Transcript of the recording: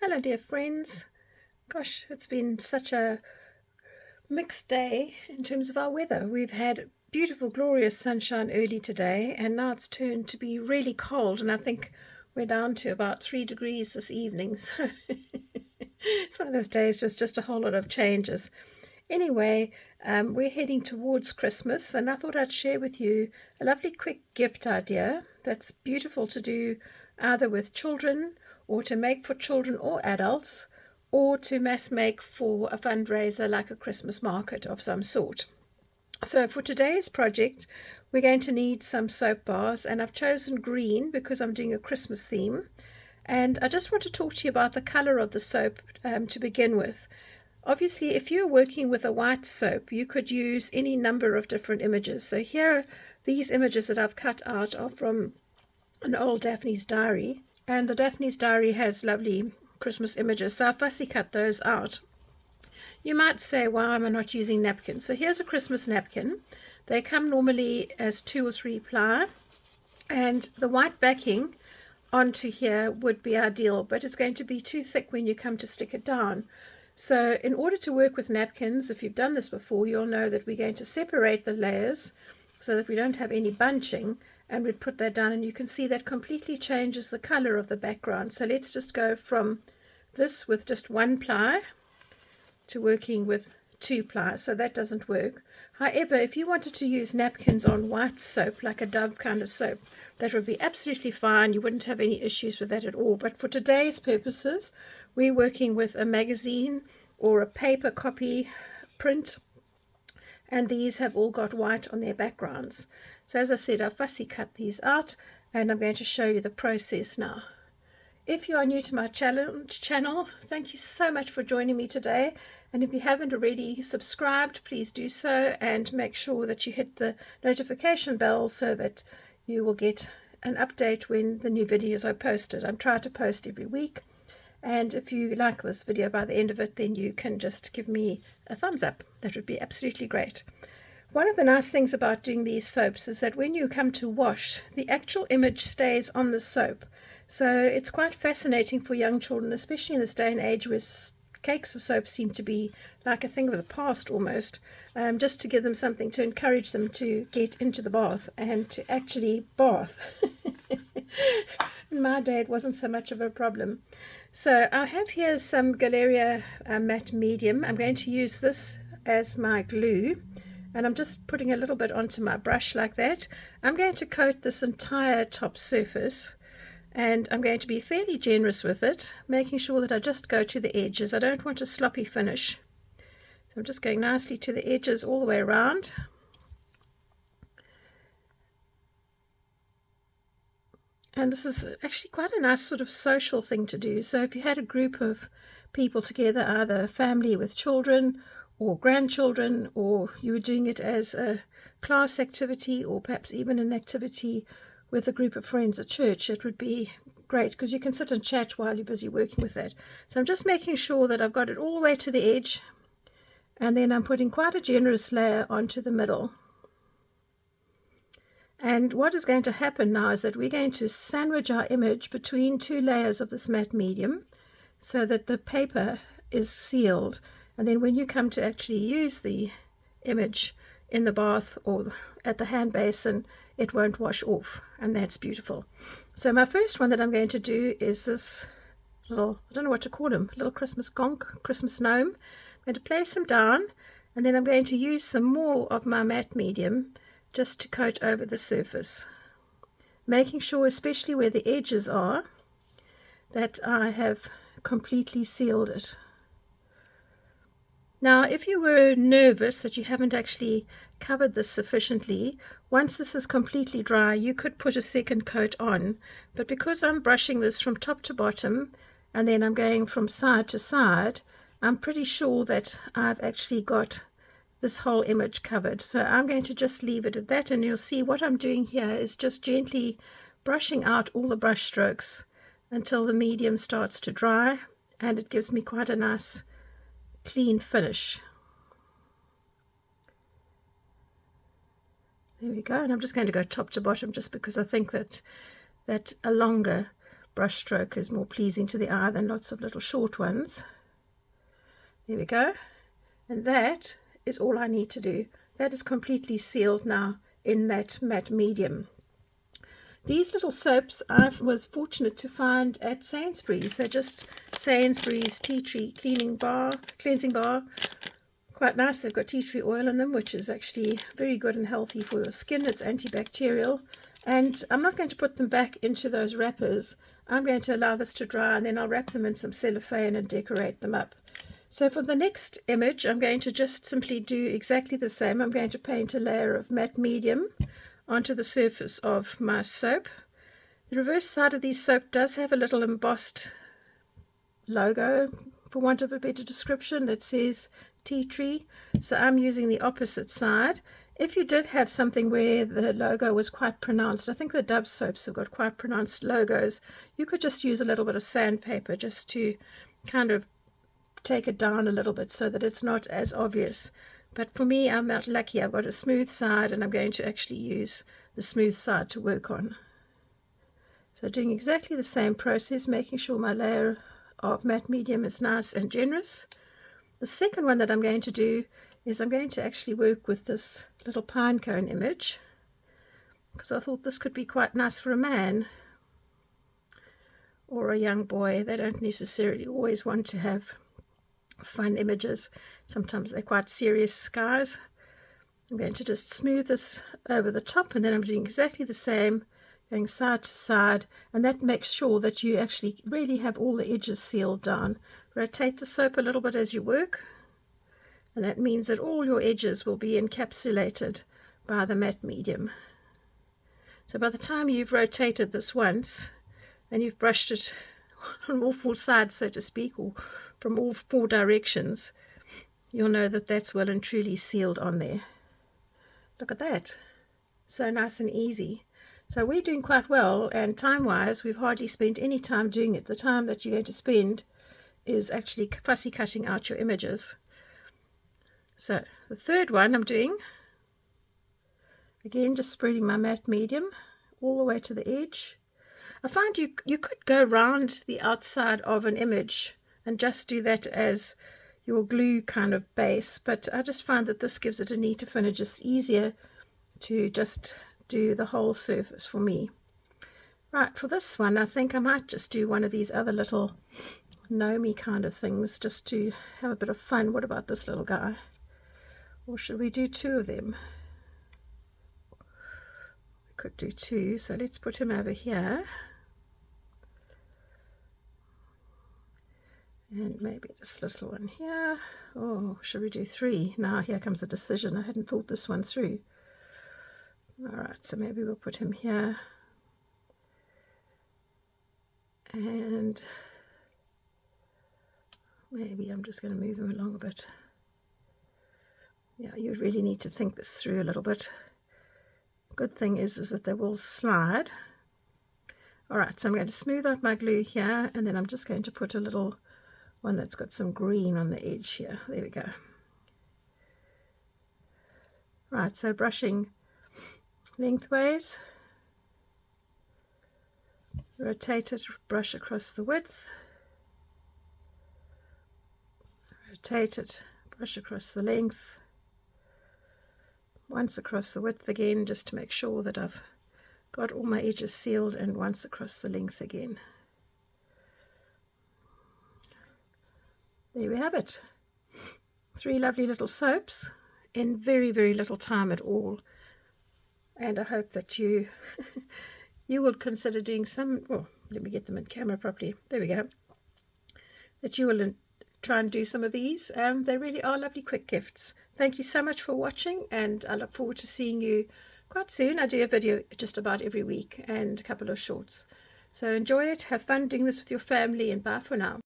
Hello, dear friends. Gosh, it's been such a mixed day in terms of our weather. We've had beautiful, glorious sunshine early today, and now it's turned to be really cold, and I think we're down to about 3 degrees this evening. So it's one of those days with just a whole lot of changes. Anyway, we're heading towards Christmas, and I thought I'd share with you a lovely quick gift idea that's beautiful to do either with children or to make for children or adults, or to mass make for a fundraiser like a Christmas market of some sort. So for today's project, we're going to need some soap bars, and I've chosen green because I'm doing a Christmas theme. And I just want to talk to you about the color of the soap to begin with. Obviously, if you're working with a white soap, you could use any number of different images. So here, these images that I've cut out are from an old Daphne's diary. And the Daphne's diary has lovely Christmas images, so I've fussy cut those out. You might say, why am I not using napkins? So here's a Christmas napkin. They come normally as 2 or 3 ply, and the white backing onto here would be ideal, but it's going to be too thick when you come to stick it down. So in order to work with napkins, if you've done this before, you'll know that we're going to separate the layers so that we don't have any bunching, and we'd put that down, and you can see that completely changes the color of the background. So let's just go from this with just 1 ply to working with 2 ply, so that doesn't work. However, if you wanted to use napkins on white soap, like a Dove kind of soap, that would be absolutely fine. You wouldn't have any issues with that at all. But for today's purposes, we're working with a magazine or a paper copy print, and these have all got white on their backgrounds. So as I said, I've fussy cut these out, and I'm going to show you the process now. If you are new to my channel, thank you so much for joining me today. And if you haven't already subscribed, please do so, and make sure that you hit the notification bell so that you will get an update when the new videos are posted. I'm trying to post every week. And if you like this video by the end of it, then you can just give me a thumbs up. That would be absolutely great. One of the nice things about doing these soaps is that when you come to wash, the actual image stays on the soap. So it's quite fascinating for young children, especially in this day and age where cakes of soap seem to be like a thing of the past almost, just to give them something to encourage them to get into the bath and to actually bath. In my day, it wasn't so much of a problem. So I have here some Galeria matte medium. I'm going to use this as my glue, and I'm just putting a little bit onto my brush like that. I'm going to coat this entire top surface, and I'm going to be fairly generous with it, making sure that I just go to the edges. I don't want a sloppy finish. So I'm just going nicely to the edges all the way around. And this is actually quite a nice sort of social thing to do. So if you had a group of people together, either family with children or grandchildren, or you were doing it as a class activity, or perhaps even an activity with a group of friends at church, it would be great because you can sit and chat while you're busy working with that. So I'm just making sure that I've got it all the way to the edge, and then I'm putting quite a generous layer onto the middle. And what is going to happen now is that we're going to sandwich our image between 2 layers of this matte medium so that the paper is sealed. And then when you come to actually use the image in the bath or at the hand basin, it won't wash off, and that's beautiful. So my first one that I'm going to do is this little, I don't know what to call him, little Christmas conch, Christmas gnome. I'm going to place him down, and then I'm going to use some more of my matte medium just to coat over the surface, making sure, especially where the edges are, that I have completely sealed it. Now, if you were nervous that you haven't actually covered this sufficiently, once this is completely dry, you could put a second coat on. But because I'm brushing this from top to bottom, and then I'm going from side to side, I'm pretty sure that I've actually got this whole image covered. So I'm going to just leave it at that, and you'll see what I'm doing here is just gently brushing out all the brush strokes until the medium starts to dry, and it gives me quite a nice clean finish. There we go, and I'm just going to go top to bottom just because I think that a longer brush stroke is more pleasing to the eye than lots of little short ones. There we go. And that is all I need to do. That is completely sealed now in that matte medium. These little soaps I was fortunate to find at Sainsbury's. They're just Sainsbury's tea tree cleansing bar. Quite nice. They've got tea tree oil in them, which is actually very good and healthy for your skin. It's antibacterial. And I'm not going to put them back into those wrappers. I'm going to allow this to dry, and then I'll wrap them in some cellophane and decorate them up. So for the next image, I'm going to just simply do exactly the same. I'm going to paint a layer of matte medium onto the surface of my soap. The reverse side of these soap does have a little embossed logo, for want of a better description, that says tea tree. So I'm using the opposite side. If you did have something where the logo was quite pronounced, I think the Dove soaps have got quite pronounced logos, you could just use a little bit of sandpaper just to kind of take it down a little bit so that it's not as obvious. But for me, I'm not lucky. I've got a smooth side, and I'm going to actually use the smooth side to work on. So doing exactly the same process, making sure my layer of matte medium is nice and generous. The second one that I'm going to do is I'm going to actually work with this little pine cone image, because I thought this could be quite nice for a man or a young boy. They don't necessarily always want to have fun images. Sometimes they're quite serious skies. I'm going to just smooth this over the top, and then I'm doing exactly the same, going side to side, and that makes sure that you actually really have all the edges sealed down. Rotate the soap a little bit as you work, and that means that all your edges will be encapsulated by the matte medium. So by the time you've rotated this once and you've brushed it on all four sides, so to speak, or from all four directions, you'll know that that's well and truly sealed on there. Look at that. So nice and easy. So we're doing quite well, and time-wise, we've hardly spent any time doing it. The time that you're going to spend is actually fussy cutting out your images. So the third one I'm doing, again, just spreading my matte medium all the way to the edge. I find you could go around the outside of an image and just do that as your glue kind of base, but I just find that this gives it a neater finish. It's easier to just do the whole surface for me. Right, for this one, I think I might just do one of these other little gnomey kind of things just to have a bit of fun. What about this little guy? Or should we do two of them? We could do two, so let's put him over here. And maybe this little one here. Oh, should we do three? Now here comes the decision. I hadn't thought this one through. All right, so maybe we'll put him here. And maybe I'm just going to move him along a bit. Yeah, you really need to think this through a little bit. Good thing is that they will slide. All right, so I'm going to smooth out my glue here, and then I'm just going to put a little one that's got some green on the edge here. There we go. Right, so brushing lengthways, rotate it, brush across the width, rotate it, brush across the length, once across the width again, just to make sure that I've got all my edges sealed, and once across the length again. There we have it. 3 lovely little soaps in very, very little time at all. And I hope that you you will consider doing some, well, let me get them in camera properly. There we go. That you will try and do some of these. They really are lovely quick gifts. Thank you so much for watching, and I look forward to seeing you quite soon. I do a video just about every week and a couple of shorts. So enjoy it, have fun doing this with your family, and bye for now.